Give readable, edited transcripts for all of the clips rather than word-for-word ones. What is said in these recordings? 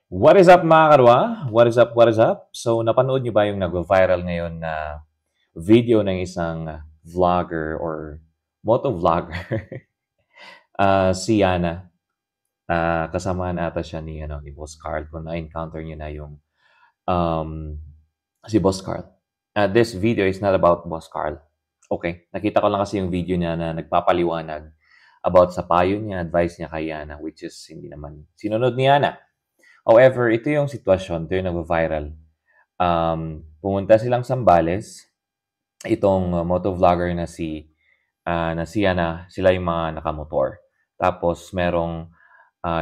What is up mga karwa? What is up, what is up? So, napanood niyo ba yung nag-viral ngayon na video ng isang vlogger or motovlogger? Si Yana. Kasamaan ata siya ni Boss Carl. Kung na-encounter niyo na yung um, si Boss Carl. This video is not about Boss Carl. Okay, nakita ko lang kasi yung video niya na nagpapaliwanag about sa payo niya, advice niya kay Yana, which is hindi naman sinunod ni Yana. However, ito yung sitwasyon, ito yung nag-viral. Pumunta silang Sambales, itong motovlogger na si Yana, sila yung mga nakamotor. Tapos merong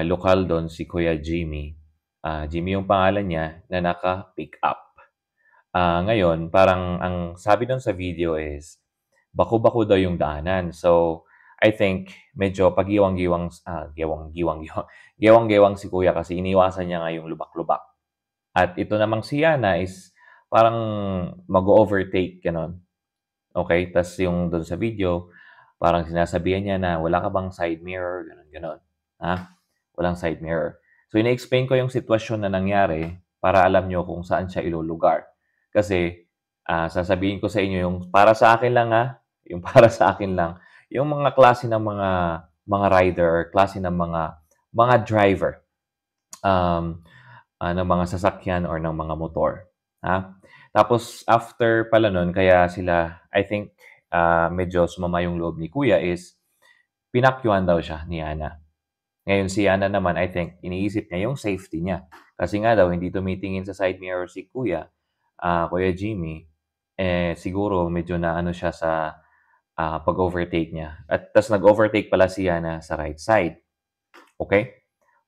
lokal doon si Kuya Jimmy. Jimmy yung pangalan niya na naka-pick up. Ngayon, parang ang sabi doon sa video is, bako-bako daw yung daanan. So, I think medyo pagiwang-giwang, giwang-giwang si Kuya kasi iniwasan niya nga yung lubak-lubak. At ito namang si Yana is parang mag-overtake, gano'n. Okay? Tas yung do'n sa video, parang sinasabihan niya na, "Wala ka bang side mirror?" Gano'n, gano'n. Walang side mirror. So, ine-explain ko yung sitwasyon na nangyari para alam niyo kung saan siya ilulugar. Kasi, sasabihin ko sa inyo yung para sa akin lang, yung para sa akin lang, yung mga klase ng mga rider or klase ng mga driver, um, ng mga sasakyan or ng mga motor, Tapos after pala nun kaya sila I think, medyo sumama yung loob ni Kuya is pinakyuhan daw siya ni Ana. Ngayon si Ana naman I think iniisip niya yung safety niya. Kasi nga daw hindi tumitingin sa side mirror si Kuya, Kuya Jimmy, siguro medyo naano siya sa, pag-overtake niya at ta's nag-overtake pala si Ana sa right side, okey?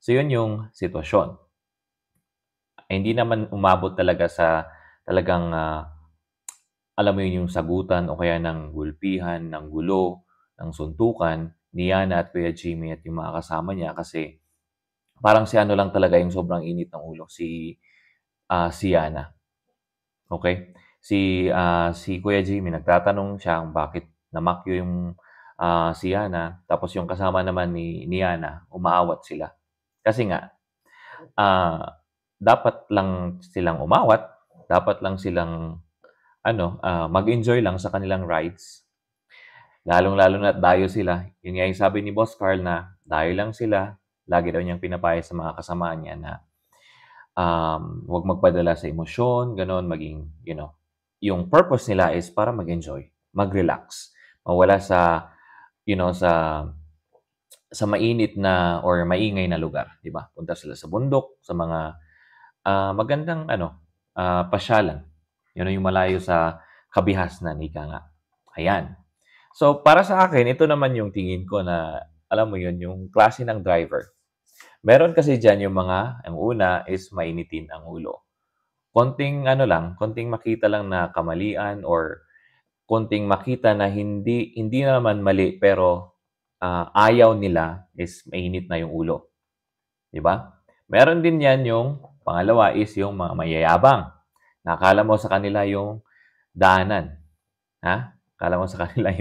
So yun yung sitwasyon. Hindi naman umabot talaga sa talagang, alam mo yun, yung sagutan o kaya ng gulpihan, ng gulo, ng suntukan ni Yana at Kuya Jimmy at yung mga kasama niya kasi parang si ano lang talaga yung sobrang init ng ulo, si Yana, okey? Si Kuya Jimmy nagtatanong siya kung bakit namakyo si Yana tapos yung kasama naman ni Yana umaawat sila. Kasi nga, dapat lang silang umawat, dapat lang silang ano, mag-enjoy lang sa kanilang rides. Lalong-lalo na't dayo sila. Yun nga yung sabi ni Boss Carl na dayo lang sila. Lagi daw niyang pinapayo sa mga kasama niya na, huwag magpadala sa emosyon, gano'n, maging, yung purpose nila is para mag-enjoy, mag-relax, mawala sa mainit na or maingay na lugar, 'di ba? Punta sila sa bundok, sa mga, magandang ano, pasyalan. Yun yung malayo sa kabihasnan, ika nga. Ayan. So, para sa akin, ito naman yung tingin ko na, alam mo yun, yung klase ng driver. Meron kasi diyan yung ang una is mainitin ang ulo. Konting ano lang, konting makita lang na kamalian or konting makita na hindi hindi naman mali pero, ayaw nila is mainit na yung ulo, 'di ba? Meron din 'yan yung pangalawa is yung mga mayayabang, na akala mo sa kanila yung daanan, akala mo sa kanila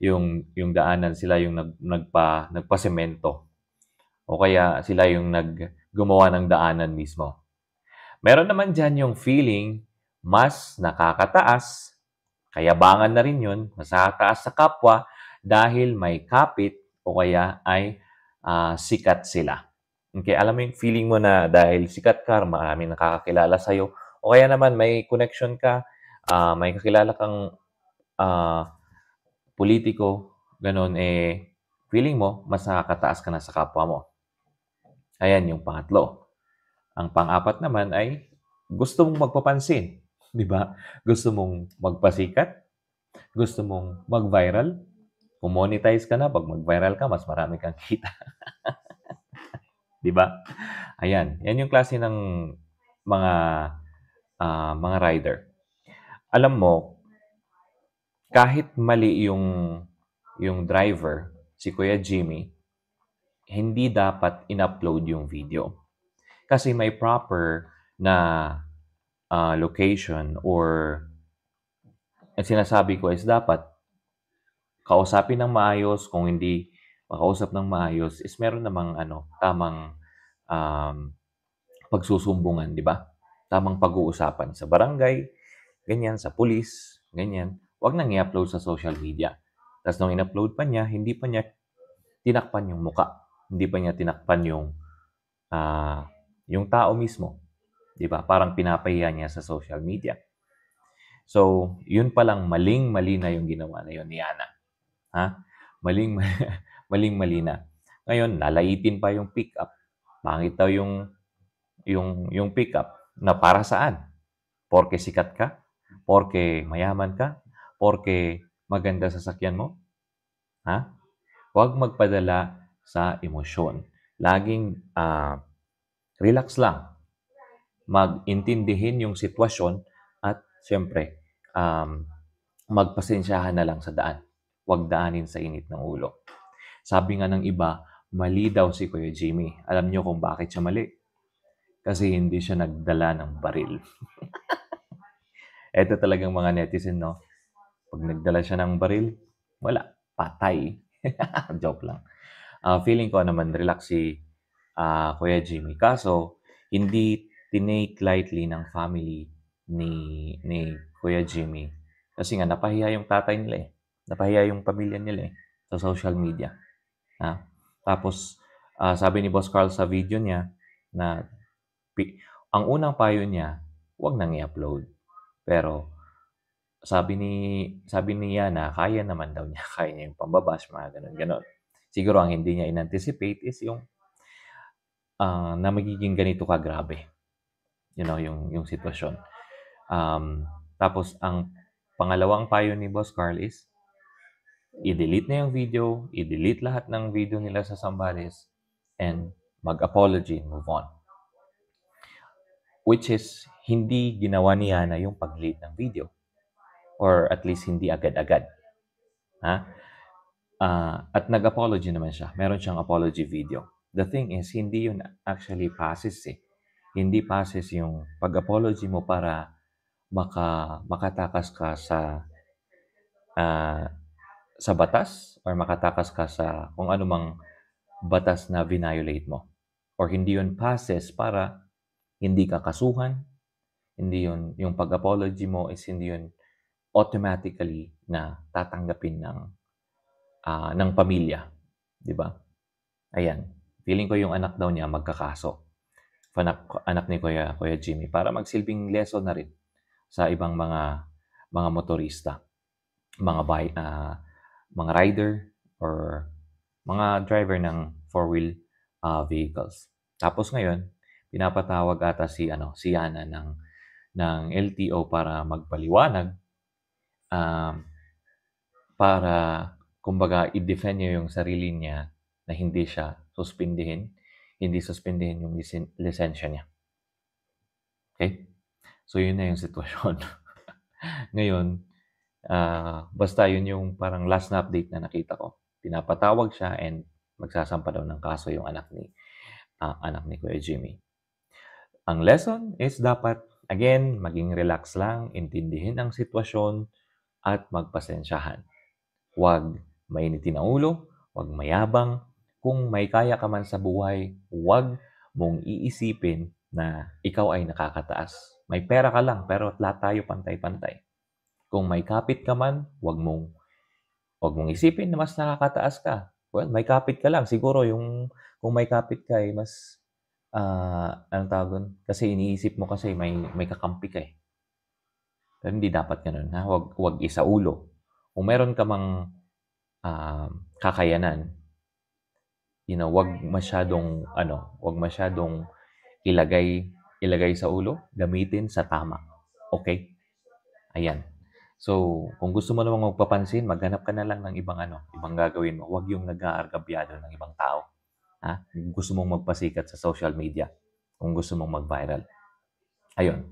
yung daanan, sila yung nagpasemento o kaya sila yung gumawa ng daanan mismo. Meron naman diyan yung feeling mas nakakataas, kayabangan na rin yun, mas nakakataas sa kapwa dahil may kapit o kaya ay, sikat sila. Okay, alam mo yung feeling mo na dahil sikat ka, maraming nakakakilala sa'yo o kaya naman may connection ka, may kakilala kang, pulitiko, gano'n, feeling mo mas nakakataas ka na sa kapwa mo. Ayan yung pangatlo. Ang pang-apat naman ay gusto mong magpapansin, 'di ba? Gusto mong magpasikat, gusto mong mag-viral. Kung monetize ka na 'pag mag-viral ka mas marami kang kita, 'di ba? Ayan, 'yan yung klase ng mga, mga rider. Alam mo, kahit mali yung driver, si Kuya Jimmy, hindi dapat in-upload yung video. Kasi may proper na, location or ang sinasabi ko is dapat kausapin ng maayos, kung hindi makausap ng maayos is meron namang ano, tamang, um, pagsusumbungan, 'di ba? Tamang pag-uusapan sa barangay, ganyan, sa pulis, ganyan. 'Wag nang i-upload sa social media. Ta's nung in-upload pa niya, hindi pa niya tinakpan yung muka, hindi pa niya tinakpan ah, yung tao mismo, 'di ba? Parang pinapahiya niya sa social media. So, yun palang maling-mali na yung ginawa na yun ni Ana, ha? Maling maling-mali na. Ngayon lalaitin pa yung pickup. Pangit daw yung pickup na para saan? Porke sikat ka? Porke mayaman ka? Porke maganda sasakyan mo? Ha? Huwag magpadala sa emosyon. Laging, relax lang. Mag-intindihin yung sitwasyon at siyempre, magpasensyahan na lang sa daan. Huwag daanin sa init ng ulo. Sabi nga ng iba, mali daw si Kuya Jimmy. Alam niyo kung bakit siya mali? Kasi hindi siya nagdala ng baril. Eto talagang mga netizen, no? Pag nagdala siya ng baril, wala, patay. Joke lang. Feeling ko naman relax si Kuya Jimmy. Kaso, hindi tinake lightly ng family ni Kuya Jimmy. Kasi nga, napahiya yung tatay nila eh. Napahiya yung pamilya nila eh, sa social media. Ha? Tapos, sabi ni Boss Carl sa video niya na ang unang payo niya, huwag nang i-upload. Pero, sabi ni Yana, kaya naman daw niya, kaya niya yung pambabash, mga ganun-ganon. Siguro ang hindi niya in-anticipate is yung na magiging ganito kagrabe, yung sitwasyon. Tapos ang pangalawang payo ni Boss Carl is i-delete na yung video, i-delete lahat ng video nila sa Zambales, and mag-apology, move on. Which is, hindi ginawa ni Yana yung pag-delete ng video. Or at least hindi agad-agad. Ha? At nag-apology naman siya. Meron siyang apology video. The thing is, hindi yun actually passes eh. Hindi passes yung pag-apology mo para makatakas ka sa batas or makatakas ka sa kung anumang batas na violate mo. Or hindi yun passes para hindi ka kasuhan. Hindi yun, yung pag-apology mo is hindi yun automatically na tatanggapin ng pamilya, 'di ba? Ayan, feeling ko yung anak daw niya magkakaso. Anak ni Kuya Jimmy para magsilbing lesson na rin sa ibang mga motorista, mga mga rider or mga driver ng four-wheel vehicles. Tapos ngayon, pinapatawag ata si Yana ng LTO para magpaliwanag, para kumbaga i-defend niya yung sarili niya na hindi siya hindi suspendihin yung lisensya niya. Okay? So yun na yung sitwasyon. Ngayon, basta yun yung parang last na update na nakita ko. Pinapatawag siya and magsasampa daw ng kaso yung anak ni Kuya Jimmy. Ang lesson is dapat, again, maging relax lang, intindihin ang sitwasyon, at magpasensyahan. Huwag mainitin ang ulo, huwag mayabang. Kung may kaya ka man sa buhay, huwag mong iisipin na ikaw ay nakakataas. May pera ka lang, pero lahat tayo pantay-pantay. Kung may kapit ka man, huwag mong isipin na mas nakakataas ka. Well, may kapit ka lang. Siguro kung may kapit ka ay mas, anong tawag doon? Kasi iniisip mo kasi may kakampi ka eh. Pero hindi dapat ganun, ha? Huwag isaulo. Kung meron ka mang kakayanan, huwag masyadong ilagay sa ulo, gamitin sa tama. Okay? Ayan. So, kung gusto mo namang magpapansin, maghanap ka na lang ng ibang gagawin mo. Huwag yung nag-aargabyado ng ibang tao. Ha? Kung gusto mong magpasikat sa social media, kung gusto mong mag-viral. Ayun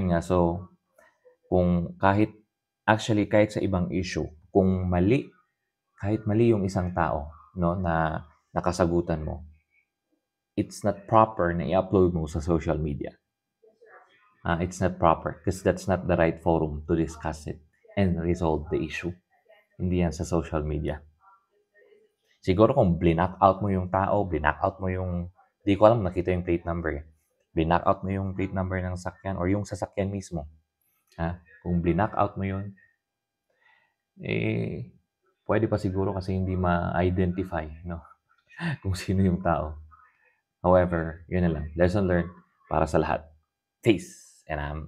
nga. So, kahit sa ibang issue, kahit mali yung isang tao, no, na nakasagutan mo, it's not proper na i-upload mo sa social media. It's not proper because that's not the right forum to discuss it and resolve the issue. Hindi yan sa social media. Siguro kung blinak out mo yung tao, blinak out mo di ko alam, nakita yung plate number. Blinackout mo yung plate number ng sasakyan or yung sasakyan mismo, ha? Kung blinackout mo yun, eh, puwede pa siguro kasi hindi ma-identify 'no, kung sino yung tao. However, yun na lang, lesson learned para sa lahat. Peace and,